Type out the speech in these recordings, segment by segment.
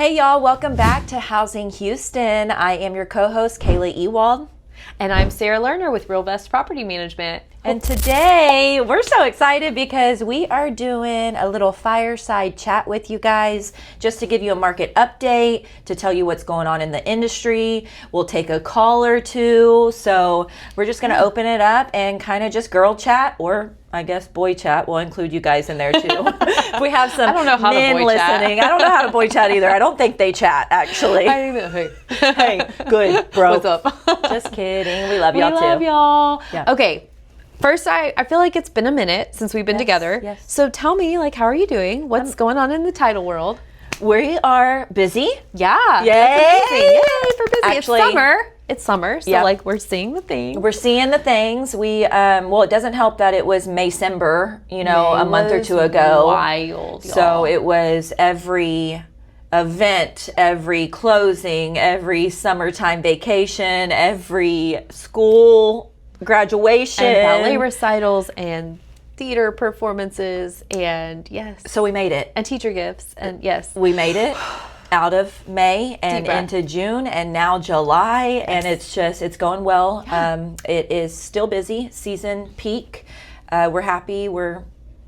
Hey y'all, welcome back to Housing Houston. I am your co-host, Kayla Ewald. And I'm Sarah Lernor with Real Best Property Management. And today we're so excited because we are doing a little fireside chat with you guys just to give you a market update, to tell you what's going on in the industry. We'll take a call or two. So we're just going to open it up and kind of just girl chat, or I guess boy chat. We'll include you guys in there too. We have some I don't know how men to boy listening. chat. I don't know how to boy chat either. I don't think they chat actually. I think that, Hey, good, bro. What's up? Just kidding. We love y'all too. We love y'all. Yeah. Okay. First, I feel like it's been a minute since we've been together. Yes. So tell me, how are you doing? What's going on in the title world? We are busy. Yeah. Yay! That's amazing. Yay for busy. Actually, It's summer. So Yep. we're seeing the thing. We're seeing the things. We it doesn't help that it was Maycember, a month or two ago. Wild, y'all. So it was every event, every closing, every summertime vacation, every school graduation, and ballet recitals and theater performances and yes. So we made it. And teacher gifts and yes. We made it out of May and breath. into June and now July, and it's going well. Yeah. It is still busy, season peak. We're happy. We're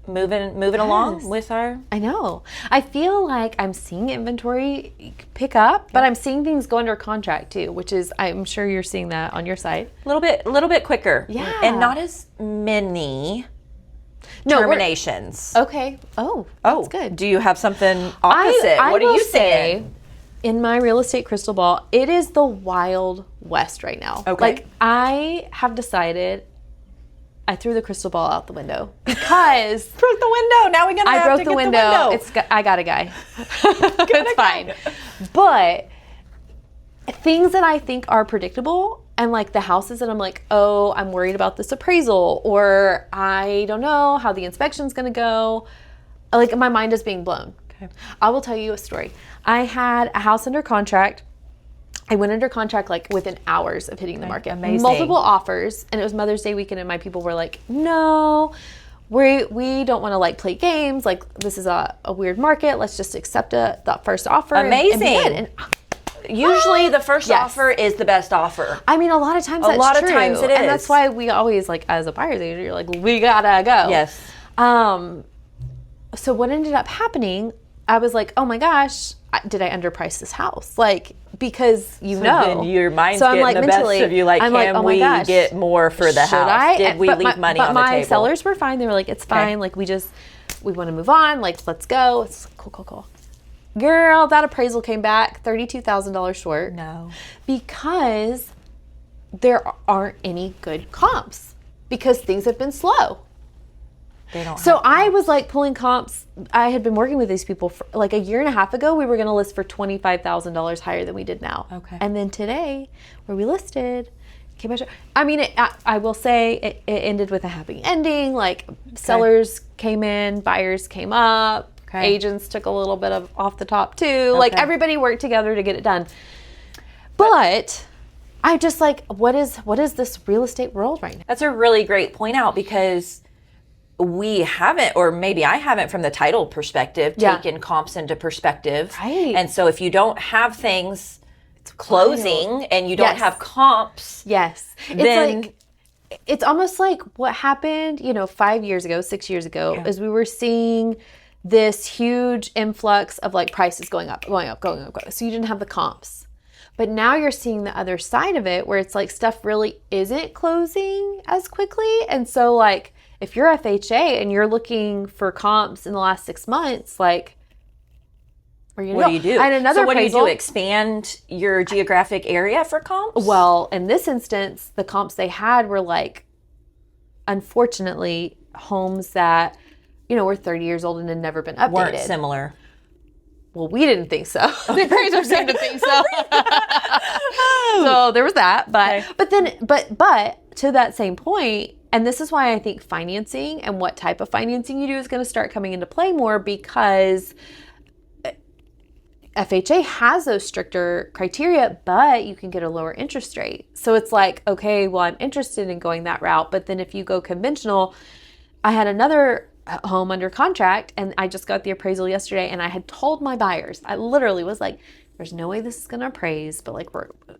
moving along with our. I know. I feel like I'm seeing inventory pick up, but I'm seeing things go under contract too, which is, I'm sure you're seeing that on your site. A little bit quicker. Yeah. And not as many terminations. Okay. Oh, that's good. Do you have something opposite? I What are will you say, seeing? in my real estate crystal ball, it is the Wild West right now. Okay. I have decided I threw the crystal ball out the window because Broke the window. Now we're gonna I have broke to the get window. I got a guy. It's fine. But things that I think are predictable and the houses that I'm like, oh, I'm worried about this appraisal, or I don't know how the inspection's going to go. My mind is being blown. Okay. I will tell you a story. I had a house under contract. I went under contract within hours of hitting the market. Amazing. Multiple offers, and it was Mother's Day weekend, and my people were like, no, we don't want to play games. This is a weird market. Let's just accept the first offer. Amazing. And be good. And Usually the first Yes. offer is the best offer. I mean, a lot of times A that's lot of true. times it And is. that's why we always, as a buyer's agent, you're we gotta go. Yes. So what ended up happening, I was like, oh my gosh, did I underprice this house? Because Then your mind's so I'm getting the mentally, best of you. I'm can oh my we gosh, get more for the should house? I? Did we leave money on the But my table? sellers were fine. They were like, it's fine. We want to move on. Let's go. It's cool. Girl, that appraisal came back $32,000 short. No. Because there aren't any good comps because things have been slow. They don't. So I was pulling comps. I had been working with these people for a year and a half ago. We were going to list for $25,000 higher than we did now. Okay. And then today, where we listed, came out. I mean, I will say it ended with a happy ending. Sellers came in, buyers came up, agents took a little bit of off the top too. Okay. Everybody worked together to get it done. But I just what is this real estate world right now? That's a really great point out because we haven't, or maybe I haven't from the title perspective, taken comps into perspective. Right. And so if you don't have things closing and you don't Yes. have comps, Yes. then It's almost like what happened, 5 years ago, 6 years ago, is we were seeing this huge influx of prices going up. So you didn't have the comps. But now you're seeing the other side of it where it's stuff really isn't closing as quickly. And so if you're FHA and you're looking for comps in the last 6 months, where you what do you do? And another so what appraisal, do you do? Expand your geographic area for comps? Well, in this instance, the comps they had were unfortunately, homes that, were 30 years old and had never been updated. Weren't similar. Well, we didn't think so. The appraisers seemed to think so. So there was that. But to that same point, and this is why I think financing and what type of financing you do is going to start coming into play more, because FHA has those stricter criteria, but you can get a lower interest rate. So it's okay, well, I'm interested in going that route. But then if you go conventional, I had another home under contract, and I just got the appraisal yesterday, and I had told my buyers, I literally was like, there's no way this is going to appraise, but like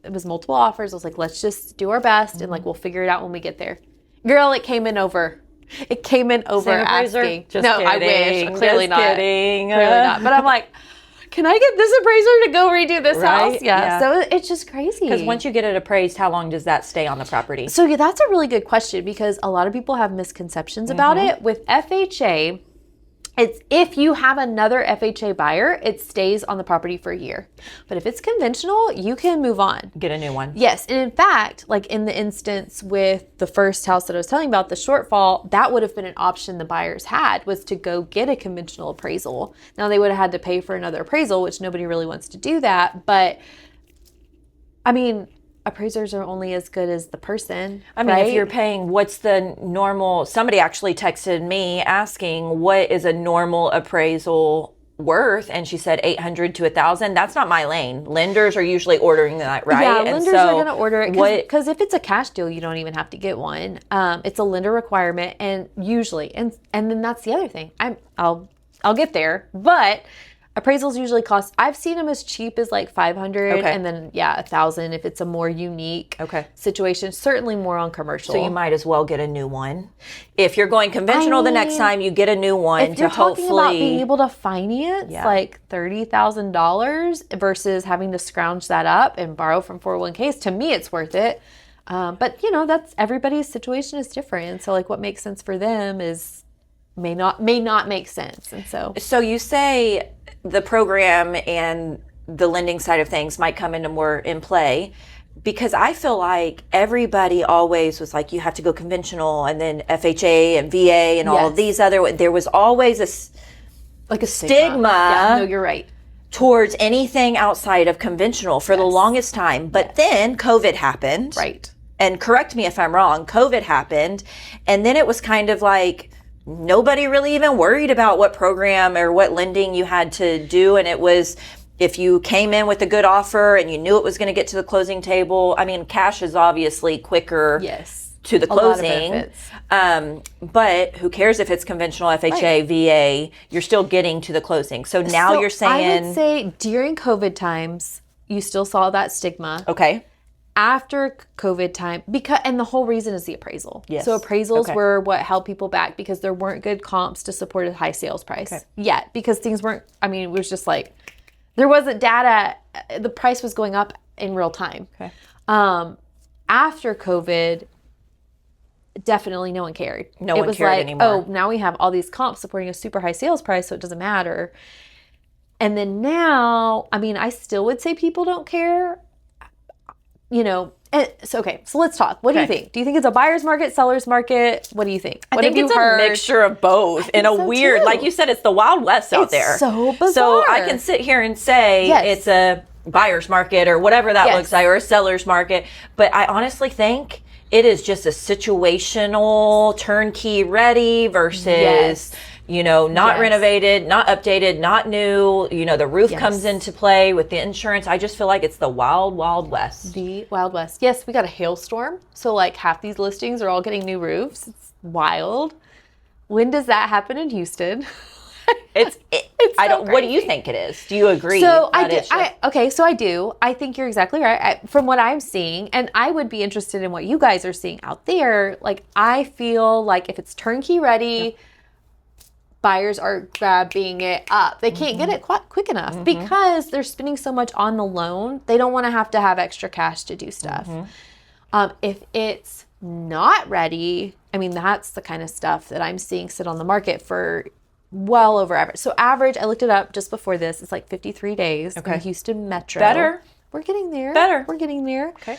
it was multiple offers. I was like, let's just do our best and like we'll figure it out when we get there. Girl, it came in over. It came in over asking. Just no, kidding. I wish. Clearly just not. Kidding. Clearly not. But I'm like, can I get this appraiser to go redo this house? Yeah. So it's just crazy. Because once you get it appraised, how long does that stay on the property? So yeah, that's a really good question because a lot of people have misconceptions about it. With FHA, it's if you have another FHA buyer, it stays on the property for a year. But if it's conventional, you can move on. Get a new one. Yes. And in fact, like in the instance with the first house that I was telling you about, the shortfall, that would have been an option the buyers had, was to go get a conventional appraisal. Now they would have had to pay for another appraisal, which nobody really wants to do that. But I mean, appraisers are only as good as the person. I mean, if you're paying, what's the normal? Somebody actually texted me asking, what is a normal appraisal worth? And she said 800 to 1,000. That's not my lane. Lenders are usually ordering that, right? Yeah, and lenders are going to order it because what, if it's a cash deal, you don't even have to get one. It's a lender requirement, and usually, and then that's the other thing. I'll get there, but appraisals usually cost, I've seen them as cheap as like 500 and then 1,000 if it's a more unique situation, certainly more on commercial. So you might as well get a new one. If you're going conventional, the next time you get a new one if you're to talking hopefully about being able to finance like $30,000 versus having to scrounge that up and borrow from 401ks, to me it's worth it. But you know, that's everybody's situation is different. And so like what makes sense for them is may not make sense. And so you say the program and the lending side of things might come into more in play, because I feel like everybody always was like, you have to go conventional, and then FHA and VA and all of these other, there was always a stigma. Yeah, no, you're right. Towards anything outside of conventional for the longest time. But then COVID happened. Right. And correct me if I'm wrong, COVID happened. And then it was kind of like, nobody really even worried about what program or what lending you had to do. And it was, if you came in with a good offer and you knew it was going to get to the closing table, I mean, cash is obviously quicker to the closing. But who cares if it's conventional, FHA, VA, you're still getting to the closing. So now you're saying, I would say during COVID times, you still saw that stigma. Okay. After COVID time, and the whole reason is the appraisal. Yes. So appraisals were what held people back because there weren't good comps to support a high sales price yet, because things weren't, I mean, it was just like, there wasn't data, the price was going up in real time. Okay. After COVID, definitely no one cared. No one cared anymore. Oh, now we have all these comps supporting a super high sales price, so it doesn't matter. And then now, I mean, I still would say people don't care. You know, so let's talk. What do you think? Do you think it's a buyer's market, seller's market? What do you think? I think it's a mixture of both in a weird, like you said, it's the Wild West out there. So bizarre. So I can sit here and say it's a buyer's market or whatever that looks like, or a seller's market. But I honestly think it is just a situational, turnkey ready versus... You know, not renovated, not updated, not new. You know, the roof comes into play with the insurance. I just feel like it's the wild, wild west. The Wild West. Yes, we got a hailstorm. So like half these listings are all getting new roofs. It's wild. When does that happen in Houston? It's I don't. What do you think it is? Do you agree? So I do. I think you're exactly right. From what I'm seeing, and I would be interested in what you guys are seeing out there. Like I feel like if it's turnkey ready, buyers are grabbing it up. They can't get it quick enough because they're spending so much on the loan. They don't want to have extra cash to do stuff. If it's not ready, I mean, that's the kind of stuff that I'm seeing sit on the market for well over average. So average, I looked it up just before this, it's like 53 days in Houston Metro. Better. We're getting there. We're getting there. Okay.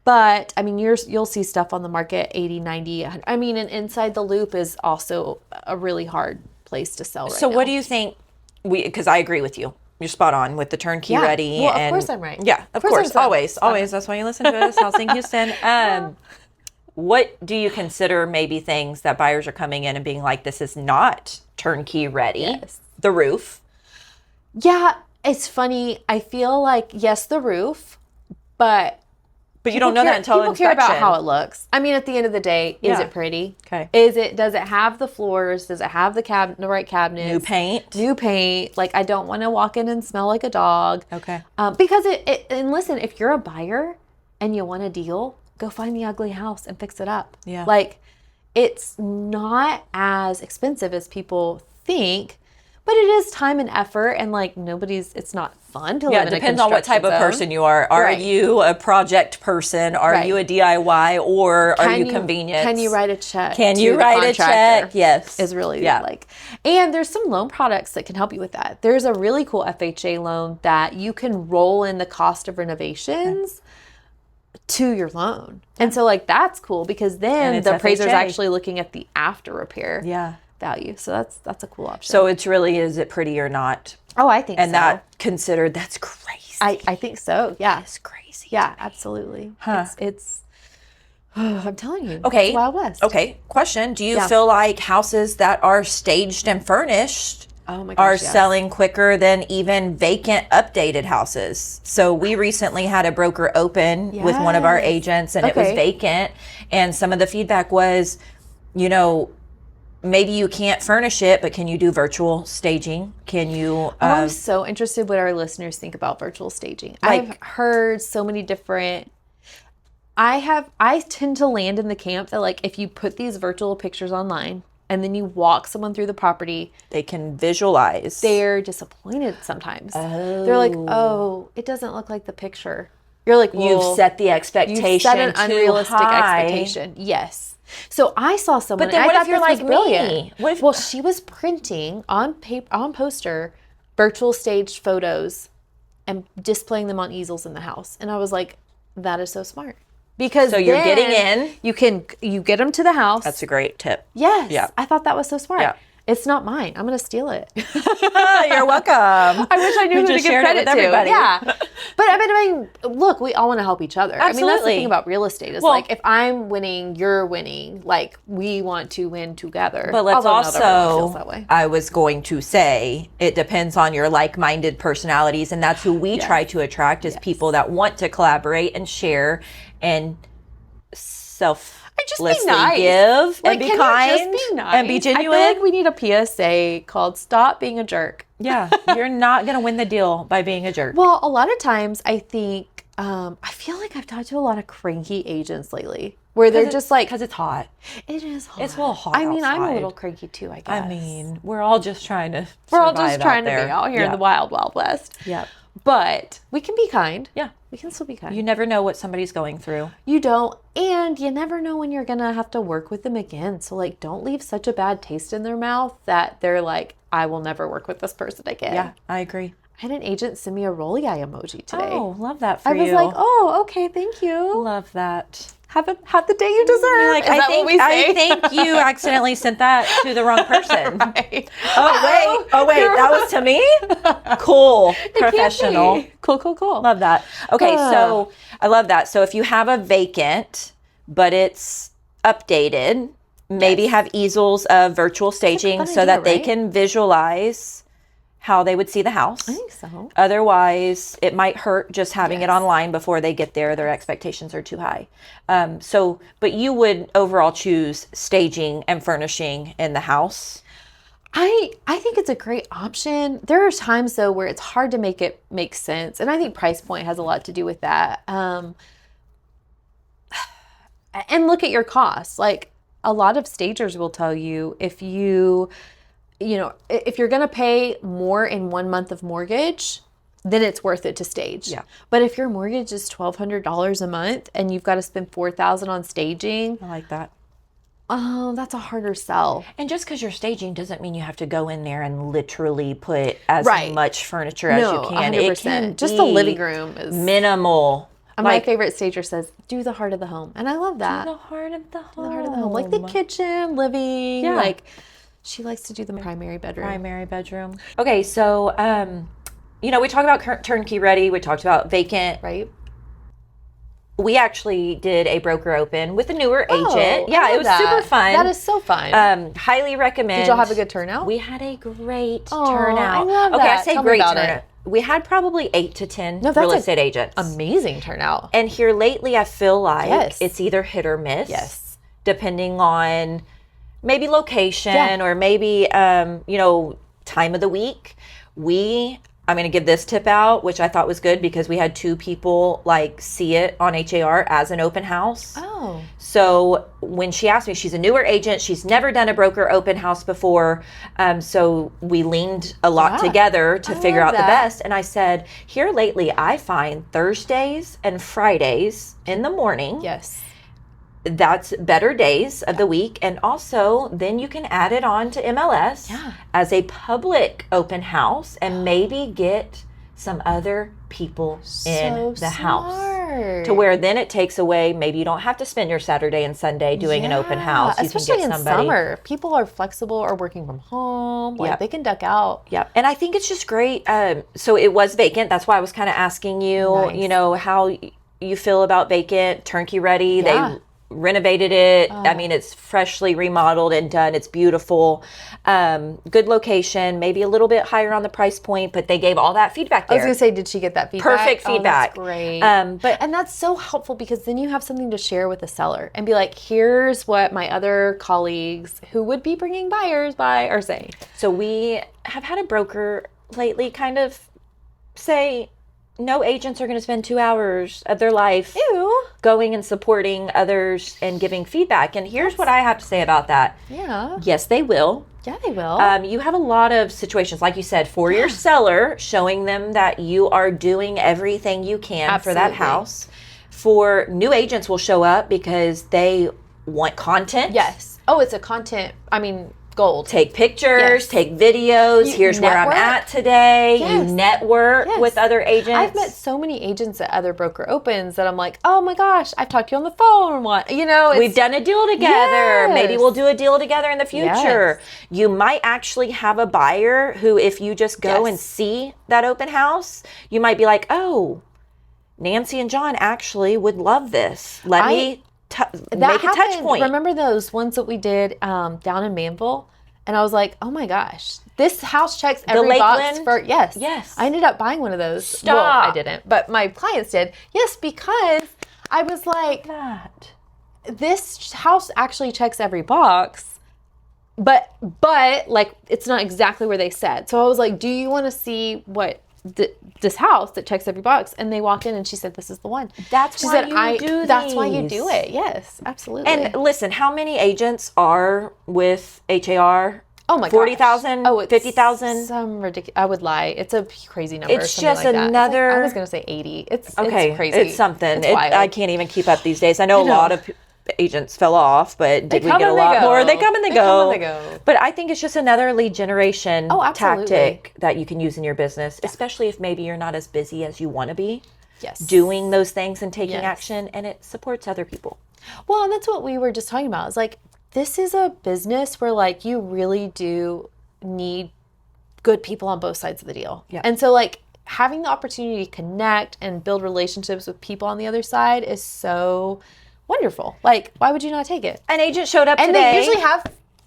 But I mean, you'll see stuff on the market 80, 90, 100. I mean, and inside the loop is also a really hard place to sell right now. So what do you think, because I agree with you. You're spot on with the turnkey ready. Well, of course I'm right. Yeah, of course. Always. That's why you listen to us, Housing Houston. What do you consider maybe things that buyers are coming in and being like, this is not turnkey ready? Yes. The roof. Yeah, it's funny. I feel like, yes, the roof, but But you don't know that until people inspection. care about how it looks. I mean, at the end of the day, is Yeah. it pretty? Okay. Does it have the floors? Does it have the right cabinets? New paint. Like, I don't want to walk in and smell like a dog. Okay. Because and listen, if you're a buyer and you want a deal, go find the ugly house and fix it up. Yeah. Like, it's not as expensive as people think, but it is time and effort, and like it's not fun to live in a construction depends on what type of person you are. Are you a project person? Are you a DIY, or are you convenient? Can you write a check? Can you write a check? Yes. Is really and there's some loan products that can help you with that. There's a really cool FHA loan that you can roll in the cost of renovations to your loan. And so like that's cool because then the appraiser is actually looking at the after repair value. So that's a cool option. So it's really, is it pretty or not? Oh, I think so. And that considered, that's crazy. I think so. Yeah. It's crazy. Yeah, absolutely. Huh. It's I'm telling you. Okay. It's Wild West. Okay. Question. Do you feel like houses that are staged and furnished are selling quicker than even vacant updated houses? So we recently had a broker open with one of our agents, and it was vacant. And some of the feedback was, maybe you can't furnish it, but can you do virtual staging? Can you? I'm so interested what our listeners think about virtual staging. I've heard so many different. I tend to land in the camp that like if you put these virtual pictures online and then you walk someone through the property, they can visualize. They're disappointed sometimes. They're like, oh, it doesn't look like the picture. You're like, well, you've set the expectation. You've set an unrealistic expectation. Yes. So I saw someone. But then what if you're like me? Well, she was printing on poster virtual staged photos and displaying them on easels in the house, and I was like, that is so smart. Because you're getting in. You get them to the house. That's a great tip. Yes. Yeah. I thought that was so smart. Yeah. It's not mine. I'm going to steal it. You're welcome. I wish I knew who to give credit to. Everybody. Yeah. But I mean, look, we all want to help each other. Absolutely. I mean, that's the thing about real estate is like, if I'm winning, you're winning. Like, we want to win together. But let's also, I was going to say, it depends on your like-minded personalities. And that's who we try to attract is people that want to collaborate and share and selflessly give and be kind and be genuine. I feel like we need a PSA called "Stop Being a Jerk." Yeah, you're not going to win the deal by being a jerk. Well, a lot of times I think I feel like I've talked to a lot of cranky agents lately, where they're just like, because it's hot. It is hot. It's a little hot. I mean, outside. I'm a little cranky too. I guess. I mean, we're all just trying to. We're all just trying to be out here in the wild, wild west. Yeah. But we can be kind. Yeah. We can still be kind. You never know what somebody's going through. You don't. And you never know when you're going to have to work with them again. So, like, don't leave such a bad taste in their mouth that they're like, I will never work with this person again. Yeah, I agree. I had an agent send me a rolly eye emoji today. Oh, love that for you. I was like, oh, okay, thank you. Love that. Have the day you deserve. Like, I think you accidentally sent that to the wrong person. Right. Oh wait, that was to me? Cool. Professional. Cool. Love that. Okay, so I love that. So if you have a vacant, but it's updated, maybe have easels of virtual staging so that they can visualize how they would see the house. I think so. Otherwise, it might hurt just having it online before they get there. Their expectations are too high. But you would overall choose staging and furnishing in the house. I think it's a great option. There are times though where it's hard to make it make sense, and I think price point has a lot to do with that. And look at your costs. Like a lot of stagers will tell you if if you're going to pay more in 1 month of mortgage, then it's worth it to stage. Yeah. But if your mortgage is $1,200 a month and you've got to spend $4,000 on staging, I like that. Oh, that's a harder sell. And just because you're staging doesn't mean you have to go in there and literally put as much furniture as you can. 100%. It can just the living room is minimal. My favorite stager says, do the heart of the home. And I love that. Do the heart of the home. The heart of the home. Like the kitchen, living, like she likes to do the primary bedroom. Okay, so we talked about turnkey ready. We talked about vacant. Right. we actually did a broker open with a newer Oh, agent. I Yeah, love it was that. super fun. That is so fun. Highly recommend. Did y'all have a good turnout? We had a great Aw, turnout. I love Okay, that. I say Tell me great about it. turnout. We had probably 8 to 10 No, that's real a- estate agents. Amazing turnout. And here lately, I feel like Yes. it's either hit or miss. Yes. Depending on maybe location Yeah. or maybe, time of the week. I'm going to give this tip out, which I thought was good because we had 2 people see it on HAR as an open house. Oh. So when she asked me, she's a newer agent. She's never done a broker open house before. So we leaned a lot Yeah. together to figure love out the that. best. And I said, here lately, I find Thursdays and Fridays in the morning. Yes. That's better days of the week. And also, then you can add it on to MLS Yeah. as a public open house and maybe get some other people in the house. Smart. To where then it takes away, maybe you don't have to spend your Saturday and Sunday doing an open house. You Especially can in get somebody. summer. People are flexible or working from home. Like Yep. they can duck out. Yeah. And I think it's just great. So it was vacant. That's why I was kind of asking you, Nice. how you feel about vacant, turnkey ready. Yeah. They renovated it. I mean, it's freshly remodeled and done. It's beautiful. Good location, maybe a little bit higher on the price point, but they gave all that feedback I was there. gonna say, did she get that feedback? Perfect feedback. Oh, that's great. But And that's so helpful because then you have something to share with the seller and be like, here's what my other colleagues who would be bringing buyers by are saying. so we have had a broker lately kind of say, no agents are going to spend 2 hours of their life Ew. going and supporting others and giving feedback. And here's what I have to say about that. Yeah. Yes, they will. Yeah, they will. You have a lot of situations, like you said, for your seller, showing them that you are doing everything you can for that Absolutely. house. For new agents will show up because they want content. Yes. Oh, it's a content, gold. Take pictures, Yes. take videos. You Here's where I'm network. at today. Yes. You network Yes. with other agents. I've met so many agents at other broker opens that I'm like, oh my gosh, I've talked to you on the phone. We've done a deal together. Yes. Maybe we'll do a deal together in the future. Yes. You might actually have a buyer who, if you just go Yes. and see that open house, you might be like, oh, Nancy and John actually would love this. Let me make a touch point. Remember those ones that we did down in Manville? And I was like, oh my gosh, this house checks every box Lakeland? for, yes. Yes. I ended up buying one of those. Stop. Well, I didn't, but my clients did. Yes, because I was like, that. this house actually checks every box, but like it's not exactly where they said. So I was like, do you want to see what this house that checks every box? And they walked in and she said, this is the one. That's she why said, you do That's why you these. do it. Yes, absolutely. And listen, how many agents are with HAR? oh my gosh. 40,000? Oh, it's 50,000? Some ridiculous. I would lie. It's a crazy number. It's something just like that. It's like- another- I was going to say 80. It's Okay, crazy. it's something. It's wild. I can't even keep up these days. I know a know. lot of agents fell off, but did we come get a and they lot go. more? They come and they They go. come and they go. But I think it's just another lead generation Oh, absolutely. tactic that you can use in your business, especially if maybe you're not as busy as you want to be Yes. doing those things and taking Yes. action, and it supports other people. Well, and that's what we were just talking about. It's like, this is a business where like you really do need good people on both sides of the deal. Yeah. And so like having the opportunity to connect and build relationships with people on the other side is so wonderful. Like, why would you not take it? An agent showed up And today. they usually have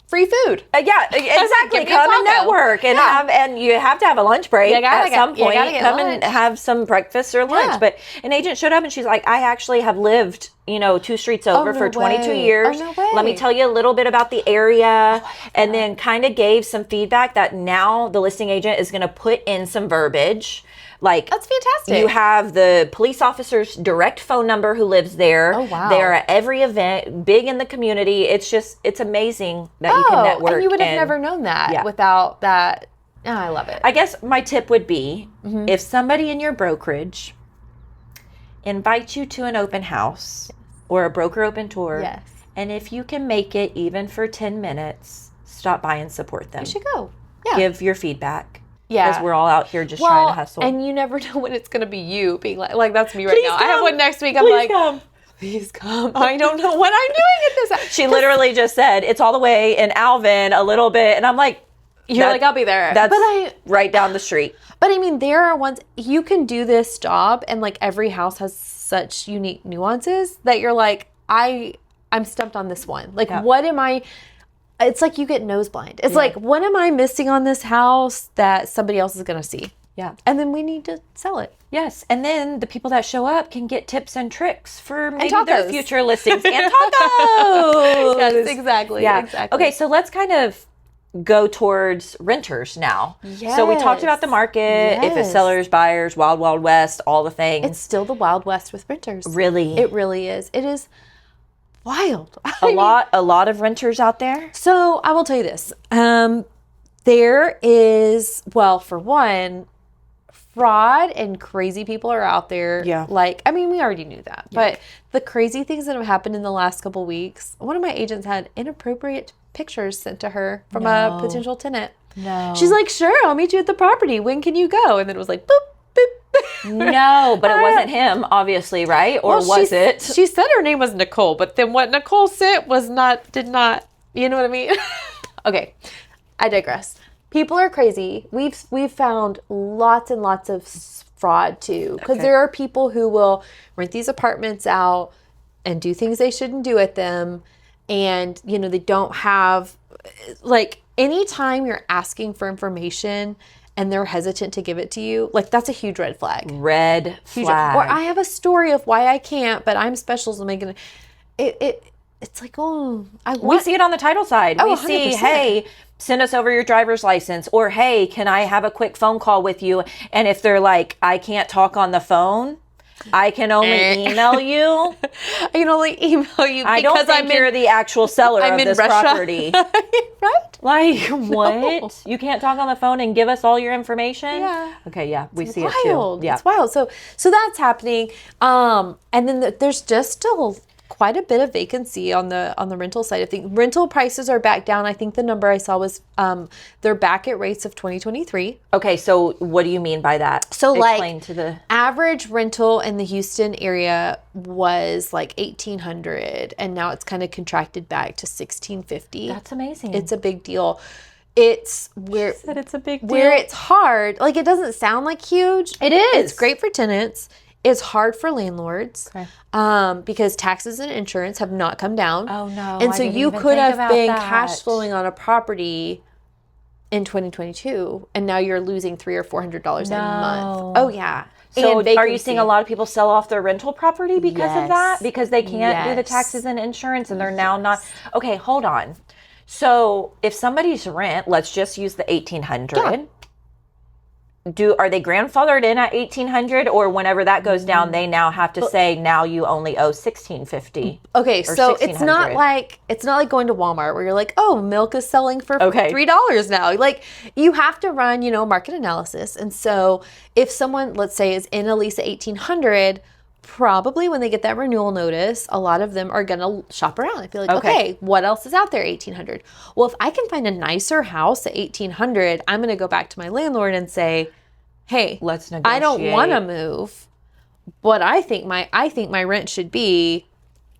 free food. Yeah, exactly. give me a Come and taco. network and Yeah. and you have to have a lunch break You gotta at some get- you point. gotta get Come lunch. and have some breakfast or lunch. Yeah. But an agent showed up and she's like, I actually have lived, 2 streets over no for 22 way. years. Oh, no way. Let me tell you a little bit about the area. And then kind of gave some feedback that now the listing agent is going to put in some verbiage. Like, That's fantastic. you have the police officer's direct phone number who lives there. Oh, wow. They're at every event, big in the community. It's amazing that you can network. and you would have never known that Yeah. without that. Oh, I love it. I guess my tip would be Mm-hmm. if somebody in your brokerage invites you to an open house or a broker open tour, Yes. and if you can make it even for 10 minutes, stop by and support them. You should go. Yeah. Give your feedback. Yeah. Because we're all out here just trying to hustle. And you never know when it's going to be you being like that's me right Please now. I have come. one next week. I'm Please like, come. please come. I don't know what I'm doing at this. She literally just said, it's all the way in Alvin a little bit. And I'm like, You're like, I'll be there. That's right down the street. But I mean, there are ones you can do this job, and like every house has such unique nuances that you're like, I'm stumped on this one. Like, what am I? It's like you get nose blind. It's like, what am I missing on this house that somebody else is going to see? Yeah. And then we need to sell it. Yes. And then the people that show up can get tips and tricks for maybe tacos. their future listings and tacos. Yes, exactly. Yeah. Exactly. Okay. So let's kind of go towards renters now. Yes. So we talked about the market, if it's sellers, buyers, wild, wild west, all the things. It's still the Wild West with renters. Really? It really is. It is wild. A lot of renters out there. So I will tell you this. There is, well, for one, fraud and crazy people are out there. Yeah. Like, I mean, we already knew that. Yeah. But the crazy things that have happened in the last couple weeks, one of my agents had inappropriate pictures sent to her from a potential tenant. No. She's like, sure, I'll meet you at the property. When can you go? And then it was like, boop, boop. No, but it wasn't him, obviously, right? Or was it? She said her name was Nicole, but then what Nicole sent did not, you know what I mean? Okay, I digress. People are crazy. We've found lots and lots of fraud too, because there are people who will rent these apartments out and do things they shouldn't do at them, and they don't have, like, anytime you're asking for information and they're hesitant to give it to you, like, that's a huge red flag. Red flag. Or I have a story of why I can't, but I'm special, so I'm making it. It's like, we see it on the title side. We 100%. see, hey, send us over your driver's license, or hey, can I have a quick phone call with you? And if they're like, I can't talk on the phone, I can only email you. I can only email you I don't think you're the actual seller of this property. Right? Like, what? You can't talk on the phone and give us all your information? Yeah. Okay, yeah, we see wild. it too. Yeah. It's wild. So that's happening. And then there's just still quite a bit of vacancy on the rental side of things. Rental prices are back down. I think the number I saw was they're back at rates of 2023. Okay, so what do you mean by that? So explain to the average rental in the Houston area was like $1,800, and now it's kind of contracted back to $1,650. That's amazing. It's a big deal. It's where it's a big deal. Where it's hard. Like, it doesn't sound like huge. It is. It's great for tenants. It's hard for landlords, because taxes and insurance have not come down. Oh, no. And so you could have been cash flowing on a property in 2022, and now you're losing $300 or $400 a month. Oh, yeah. So are you seeing a lot of people sell off their rental property because of that? Because they can't do the taxes and insurance, and they're now not. Okay, hold on. So if somebody's rent, let's just use the 1,800. Yeah. Are they grandfathered in at 1,800, or whenever that goes down, they now have to say, now you only owe 1,650? Okay, so it's not like going to Walmart where you're like, oh, milk is selling for $3 now. Like, you have to run, market analysis. And so if someone, let's say, is in a lease at 1,800, probably when they get that renewal notice, a lot of them are going to shop around and be like, okay, what else is out there at 1,800? Well, if I can find a nicer house at 1,800, I'm going to go back to my landlord and say, hey, let's negotiate. I don't want to move, but I think my rent should be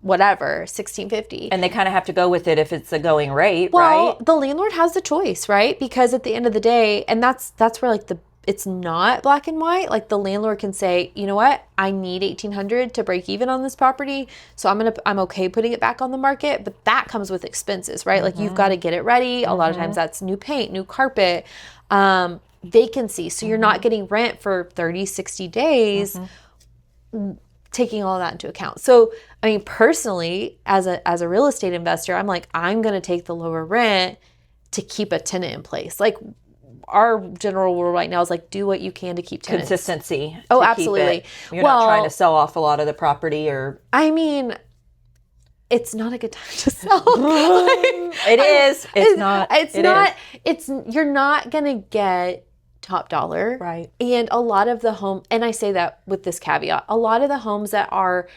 whatever, $1,650. And they kind of have to go with it if it's a going rate, right? Well, the landlord has the choice, right? Because at the end of the day, and that's where, like, it's not black and white. Like, the landlord can say, you know what, I need 1,800 to break even on this property, so I'm okay putting it back on the market. But that comes with expenses, right? Like, you've got to get it ready. A lot of times that's new paint, new carpet, vacancy. So you're not getting rent for 30, 60 days, taking all of that into account. So, I mean, personally, as a real estate investor, I'm like, I'm going to take the lower rent to keep a tenant in place. Like, our general rule right now is, like, do what you can to keep tenants. Consistency. Oh, absolutely. You're not trying to sell off a lot of the property, or... I mean, it's not a good time to sell. You're not going to get top dollar. Right. And a lot of the and I say that with this caveat, a lot of the homes that are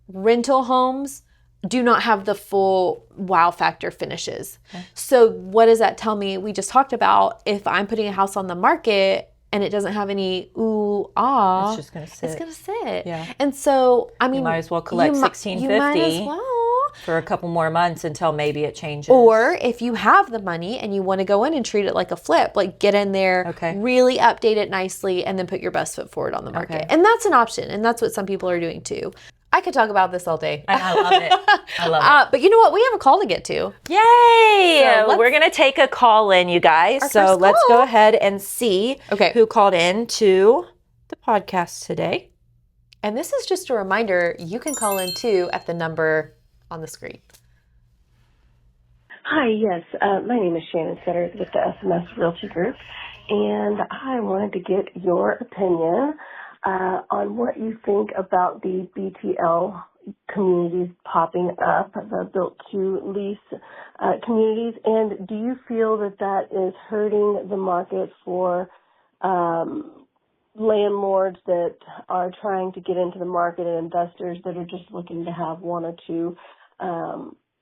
rental homes do not have the full wow factor finishes. Okay. So what does that tell me? We just talked about, if I'm putting a house on the market and it doesn't have any it's just going to sit. It's going to sit. Yeah. And so, I mean, you might as well collect $1,650. You might as well. For a couple more months until maybe it changes. Or if you have the money and you want to go in and treat it like a flip, like get in there, really update it nicely, and then put your best foot forward on the market. Okay. And that's an option. And that's what some people are doing too. I could talk about this all day. I love it. I love it. But you know what? We have a call to get to. Yay! So we're going to take a call in, you guys. So let's go ahead and see who called in to the podcast today. And this is just a reminder, you can call in too at the number on the screen. Hi, yes. My name is Shannon Setters with the SMS Realty Group, and I wanted to get your opinion on what you think about the BTL communities popping up, the built-to-lease communities, and do you feel that that is hurting the market for landlords that are trying to get into the market and investors that are just looking to have one or two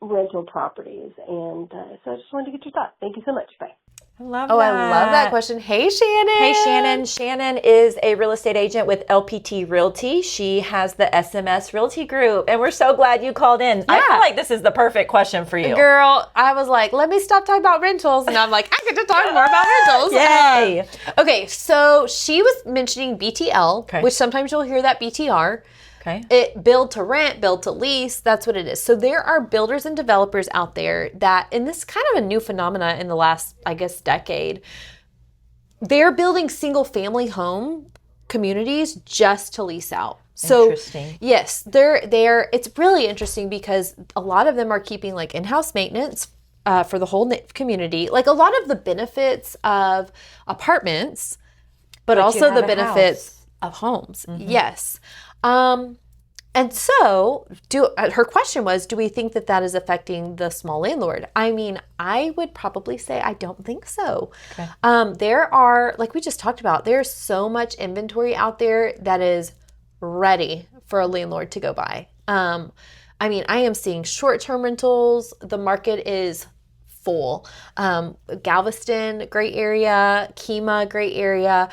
rental properties? And so I just wanted to get your thoughts. Thank you so much. Bye. I love that question. Hey, Shannon. Hey, Shannon. Shannon is a real estate agent with LPT Realty. She has the SMS Realty Group, and we're so glad you called in. I feel like this is the perfect question for you. Girl, I was like, let me stop talking about rentals, and I'm like, I get to talk more about rentals. Yay. Okay, so she was mentioning BTL, which sometimes you'll hear that BTR. Okay. It build to rent, build to lease, that's what it is. So there are builders and developers out there that, and this is kind of a new phenomena in the last, I guess, decade, they're building single family home communities just to lease out. So interesting. Yes, they're it's really interesting because a lot of them are keeping like in-house maintenance for the whole community, like a lot of the benefits of apartments, but also the benefits of homes. Mm-hmm. Yes. And so her question was, do we think that that is affecting the small landlord? I mean, I would probably say I don't think so. Okay. There are, like we just talked about, there's so much inventory out there that is ready for a landlord to go buy. I mean, I am seeing short-term rentals. The market is full. Galveston, great area. Kemah, great area.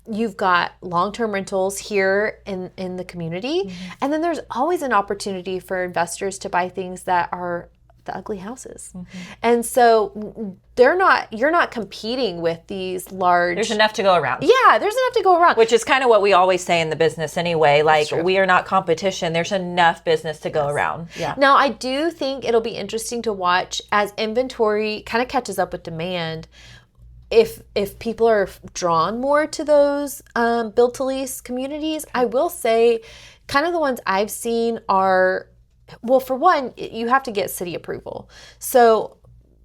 You've got long-term rentals here in the community. Mm-hmm. And then there's always an opportunity for investors to buy things that are the ugly houses. Mm-hmm. And so you're not competing with these large... There's enough to go around. Yeah, there's enough to go around. Which is kind of what we always say in the business anyway. Like, we are not competition. There's enough business to go around. Yeah. Now, I do think it'll be interesting to watch as inventory kind of catches up with demand. If people are drawn more to those build-to-lease communities, I will say kind of the ones I've seen are, well, for one, you have to get city approval. So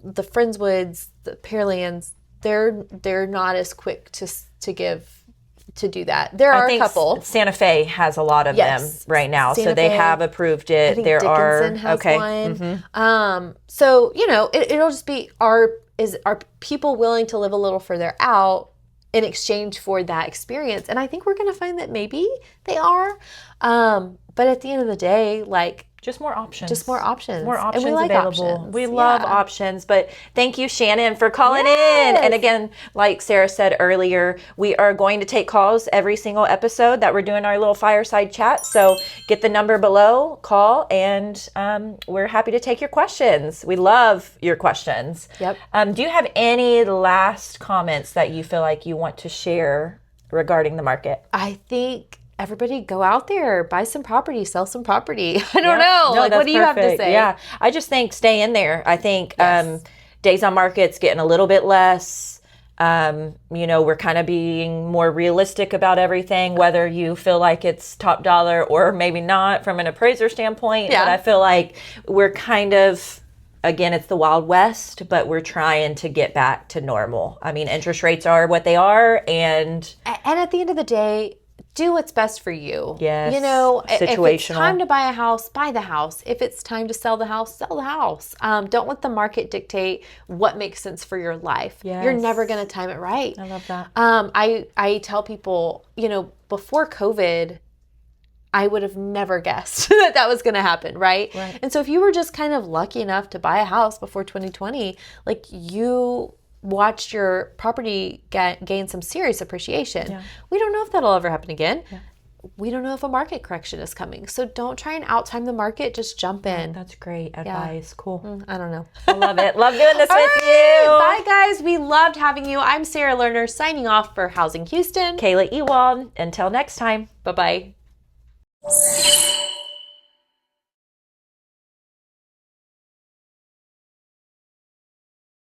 the Friendswoods, the Pearlands, they're not as quick to do that. There are a couple. Santa Fe has a lot of them right now, so they have approved it. I think Dickinson has one. Mm-hmm. So it'll just be are people willing to live a little further out in exchange for that experience? And I think we're going to find that maybe they are. But at the end of the day, like, just more options. Just more options. More options and we like available. Options. We love options. But thank you, Shannon, for calling in. And again, like Sarah said earlier, we are going to take calls every single episode that we're doing our little fireside chat. So get the number below, call, and we're happy to take your questions. We love your questions. Yep. Do you have any last comments that you feel like you want to share regarding the market? I think everybody go out there, buy some property, sell some property. I don't know. No, like, what do you have to say? Yeah. I just think stay in there. I think days on market's getting a little bit less. We're kind of being more realistic about everything, whether you feel like it's top dollar or maybe not from an appraiser standpoint. Yeah. But I feel like we're kind of, again, it's the Wild West, but we're trying to get back to normal. I mean, interest rates are what they are. And at the end of the day, do what's best for you. Yes. If it's time to buy a house, buy the house. If it's time to sell the house, sell the house. Don't let the market dictate what makes sense for your life. Yes. You're never going to time it right. I love that. I tell people, before COVID, I would have never guessed that was going to happen, right? And so if you were just kind of lucky enough to buy a house before 2020, like, you watched your property gain some serious appreciation. Yeah. We don't know if that'll ever happen again. Yeah. we don't know if a market correction is coming. So don't try and outtime the market. Just jump in. That's great advice. Cool. I don't know. I love it. Love doing this with right. you. Bye, guys. We loved having you. I'm Sarah Lernor signing off for Housing Houston. Kayla Ewald. Until next time. Bye-bye.